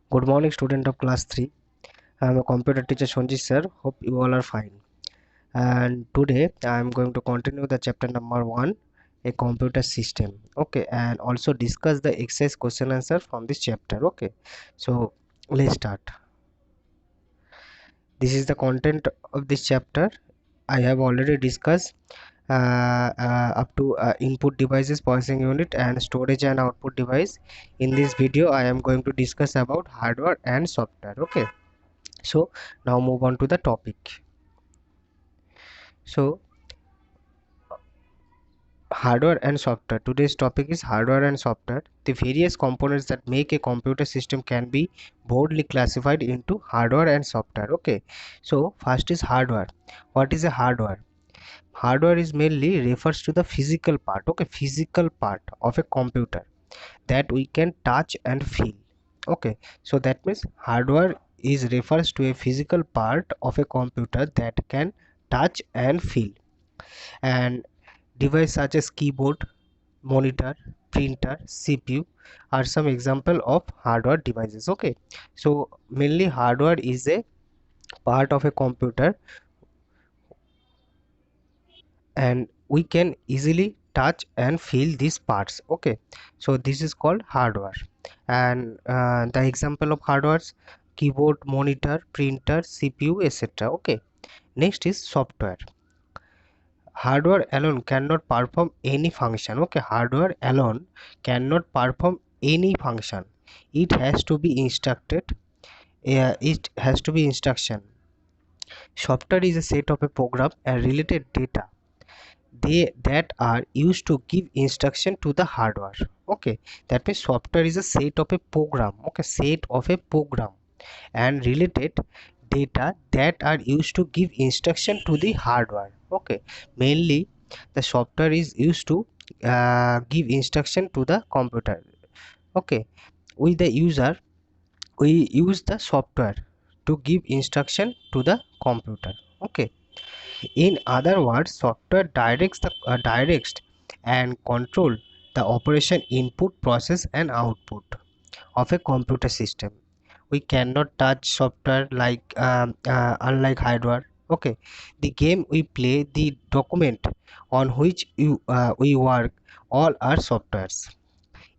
Good morning, student of class 3. I am a computer teacher Sonji sir. Hope you all are fine. And today I am going to continue the chapter number 1, a computer system. Okay, and also discuss the exercise question answer from this chapter. Okay, so let's start. This is the content of this chapter. I have already discussed up to input devices, processing unit, and storage and output device. In this video I am going to discuss about hardware and software. Okay, so now move on to the topic. So hardware and software. Today's topic is hardware and software. The various components that make a computer system can be broadly classified into hardware and software. Okay, so first is hardware. What is a hardware? Hardware is mainly refers to the physical part. Okay, physical part of a computer that we can touch and feel. Okay, so that means hardware is refers to a physical part of a computer that can touch and feel. And device such as keyboard, monitor, printer, CPU are some example of hardware devices. Okay, so mainly hardware is a part of a computer and we can easily touch and feel these parts. Okay, so this is called hardware. And the example of hardwares: keyboard, monitor, printer, CPU, etc. Okay, next is software. Hardware alone cannot perform any function. Okay, hardware alone cannot perform any function. It has to be instructed. It has to be instruction. Software is a set of a program and related data that are used to give instruction to the hardware. Okay, that means software is a set of a program. Okay, set of a program and related data that are used to give instruction to the hardware. Okay, mainly the software is used to give instruction to the computer. Okay, with the user we use the software to give instruction to the computer. Okay, in other words, software directs and control the operation input, process and output of a computer system. We cannot touch software like unlike hardware. Okay, the game we play, the document on which we work, all are softwares.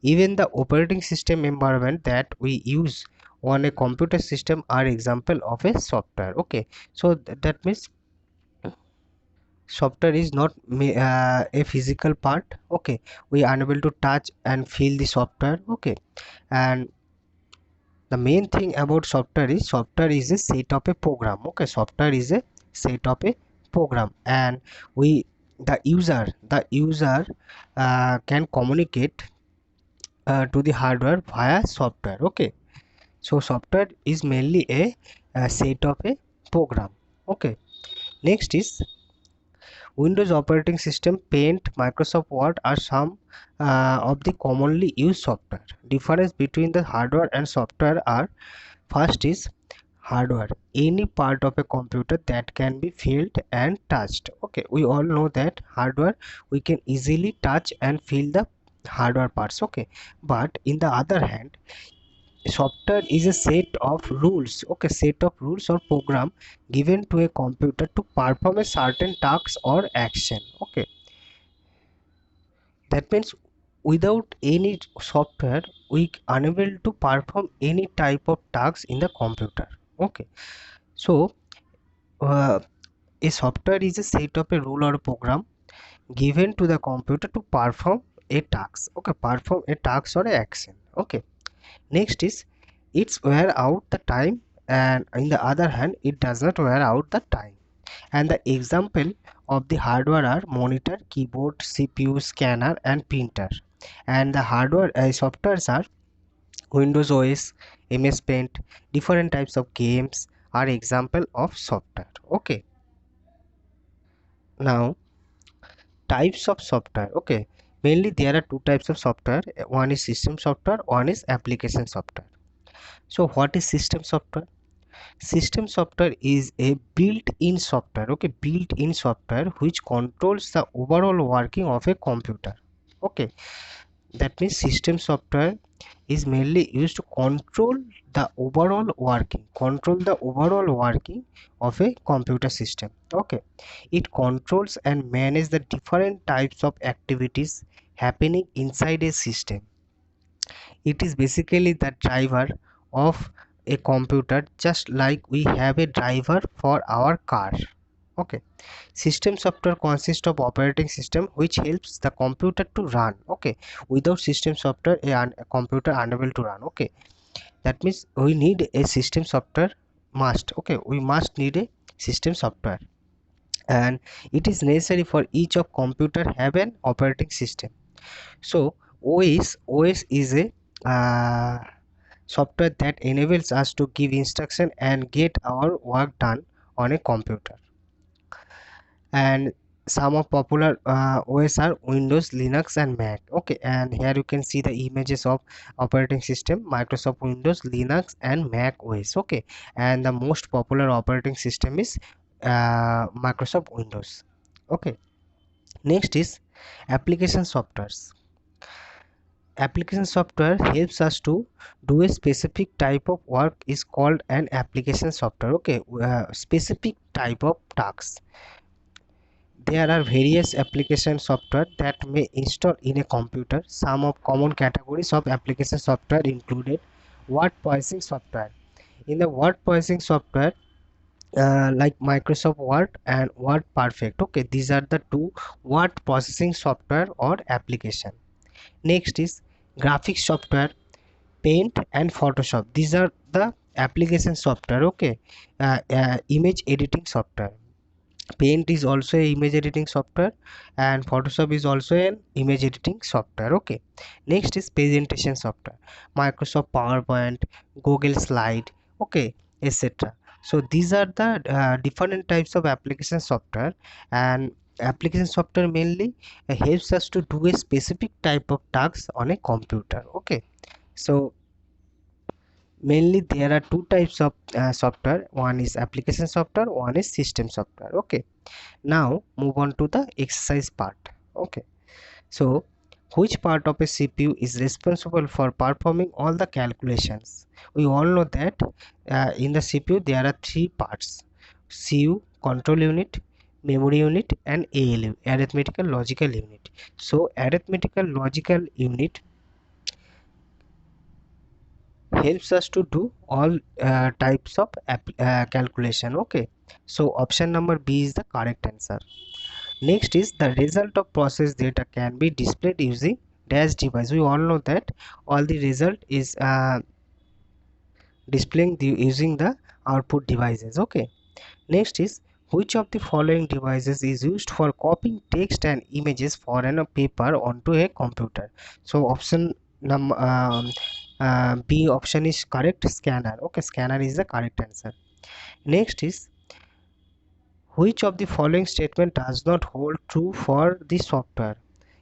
Even the operating system environment that we use on a computer system are example of a software. Okay, so that means software is not a physical part. Okay, we are unable to touch and feel the software. Okay, and the main thing about software is a set of a program. Okay, software is a set of a program and we the user can communicate to the hardware via software. Okay, so software is mainly a set of a program. Okay, next is Windows operating system, Paint, Microsoft Word are some of the commonly used software. Difference between the hardware and software are: first is hardware, any part of a computer that can be felt and touched. Okay, we all know that hardware we can easily touch and feel the hardware parts. Okay, but in the other hand, software is a set of rules. Okay, set of rules or program given to a computer to perform a certain task or action. Okay, that means without any software we unable to perform any type of task in the computer. Okay, so uh, a software is a set of a rule or program given to the computer to perform a task. Okay, perform a task or a action. Okay, next is it's wear out the time, and in the other hand it does not wear out the time. And the example of the hardware are monitor, keyboard, CPU, scanner and printer. And the hardware softwares are Windows OS, MS Paint, different types of games are example of software. Okay, now types of software. Okay, mainly there are two types of software. One is system software, one is application software. So what is system software? System software is a built-in software. Okay, built-in software which controls the overall working of a computer. Okay, that means system software is mainly used to control the overall working of a computer system. Okay, it controls and manages the different types of activities happening inside a system. It is basically the driver of a computer, just like we have a driver for our car. Okay, system software consists of operating system which helps the computer to run. Okay, without system software a computer unable to run. Okay, that means we need a system software must. Okay, we must need a system software, and it is necessary for each of computer have an operating system. So OS is a uh, software that enables us to give instruction and get our work done on a computer. And some of popular OS are Windows, Linux and Mac. Okay, and here you can see the images of operating system: Microsoft Windows, Linux and Mac OS. Okay, and the most popular operating system is Microsoft Windows. Okay, next is application softwares. Application software helps us to do a specific type of work is called an application software. Okay, specific type of tasks. There are various application software that may install in a computer. Some of common categories of application software included word processing software. In the word processing software, like Microsoft Word and Word Perfect. Okay, these are the two word processing software or application. Next is graphics software, Paint and Photoshop. These are the application software. Okay, image editing software. Paint is also a image editing software, and Photoshop is also an image editing software. Okay, next is presentation software: Microsoft PowerPoint, Google Slide. Okay, etc. So these are the different types of application software, and application software mainly helps us to do a specific type of tasks on a computer. Okay, so mainly there are two types of software: one is application software, one is system software. Okay, now move on to the exercise part. Okay, so which part of a CPU is responsible for performing all the calculations? We all know that in the CPU there are three parts: CU, control unit, memory unit and ALU, arithmetical logical unit. So arithmetical logical unit helps us to do all types of calculation. Okay, so option number B is the correct answer. Next is the result of process data can be displayed using dash device. We all know that all the result is displaying using the output devices. Okay, next is which of the following devices is used for copying text and images for a paper onto a computer? So option number B option is correct, scanner. Okay, scanner is the correct answer. Next is which of the following statement does not hold true for the software?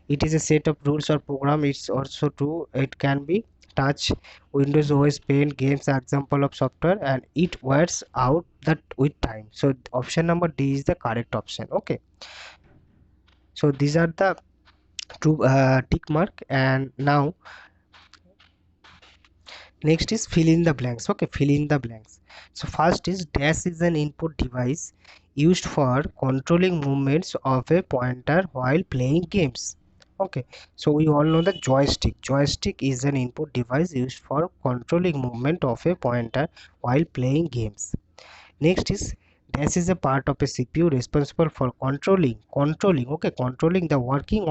It is a set of rules or program. It's also true. It can be touch, Windows OS, Paint, games are example of software, and it wears out that with time. So option number D is the correct option. Okay, so these are the true tick mark. And now next is fill in the blanks. Okay, fill in the blanks. So first is dash is an input device used for controlling movements of a pointer while playing games. Okay, so we all know the joystick is an input device used for controlling movement of a pointer while playing games. Next is dash is a part of a CPU responsible for controlling the working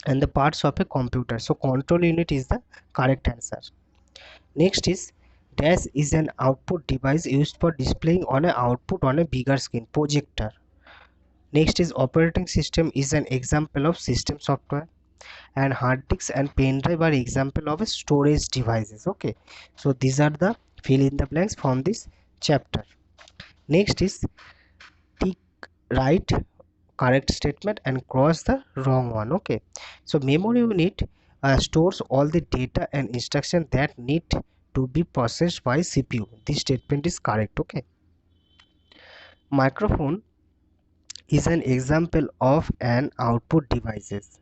and the parts of a computer. So control unit is the correct answer. Next is dash is an output device used for displaying on an output on a bigger screen, projector. Next is operating system is an example of system software, and hard disks and pen drive are example of storage devices. Okay, so these are the fill in the blanks from this chapter. Next is tick right correct statement and cross the wrong one. Okay, so memory unit stores all the data and instruction that need to be processed by CPU. This statement is correct. Okay, microphone is an example of an output devices.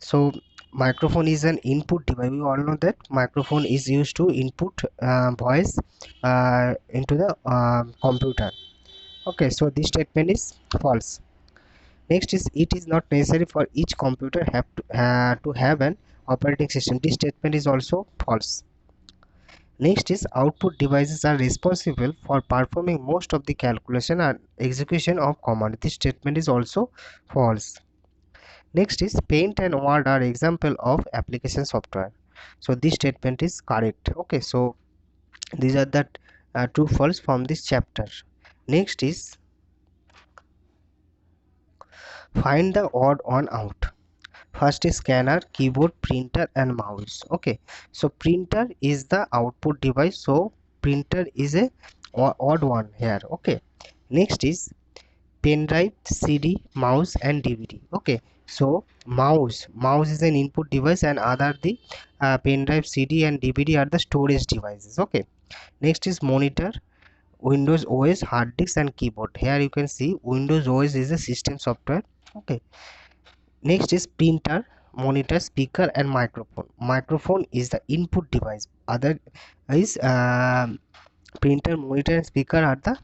So microphone is an input device. We all know that microphone is used to input voice into the computer. Okay, so this statement is false. Next is, it is not necessary for each computer to have an operating system. This statement is also false. Next is, output devices are responsible for performing most of the calculation and execution of command. This statement is also false. Next is, Paint and Word are example of application software. So this statement is correct. Okay, so these are the true false from this chapter. Next is, find the odd one out. First is scanner, keyboard, printer and mouse. Okay, so printer is the output device, so printer is a odd one here. Okay, next is pen drive, CD, mouse and DVD. Okay, so mouse is an input device and other the pen drive, CD and DVD are the storage devices. Okay, next is monitor, Windows OS, hard disk and keyboard. Here you can see Windows OS is a system software. Okay, next is printer, monitor, speaker and microphone. Microphone is the input device, other is printer, monitor and speaker are the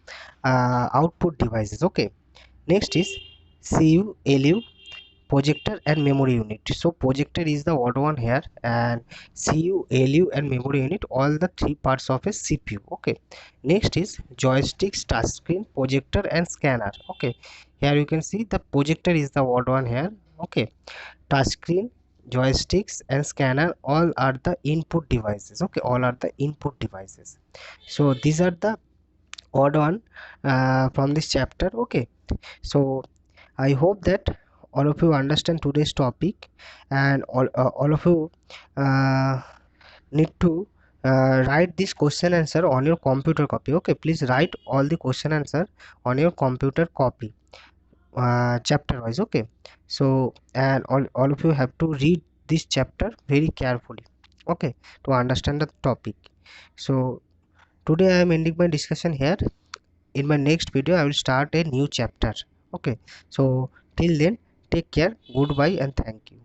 output devices. Okay, next is CU, LU, projector and memory unit. So projector is the odd one here, and CU, LU and memory unit, all the three parts of a CPU. Okay, next is joysticks, touchscreen, projector and scanner. Okay, here you can see the projector is the odd one here. Okay, touchscreen, joysticks and scanner all are the input devices. Okay, all are the input devices. So these are the odd one from this chapter. Okay, so I hope that all of you understand today's topic, and all of you uh, need to write this question answer on your computer copy. Okay, please write all the question answer on your computer copy, chapter wise. Okay, so and all of you have to read this chapter very carefully, okay, to understand the topic. So today I am ending my discussion here. In my next video I will start a new chapter. Okay, so till then, take care, goodbye and thank you.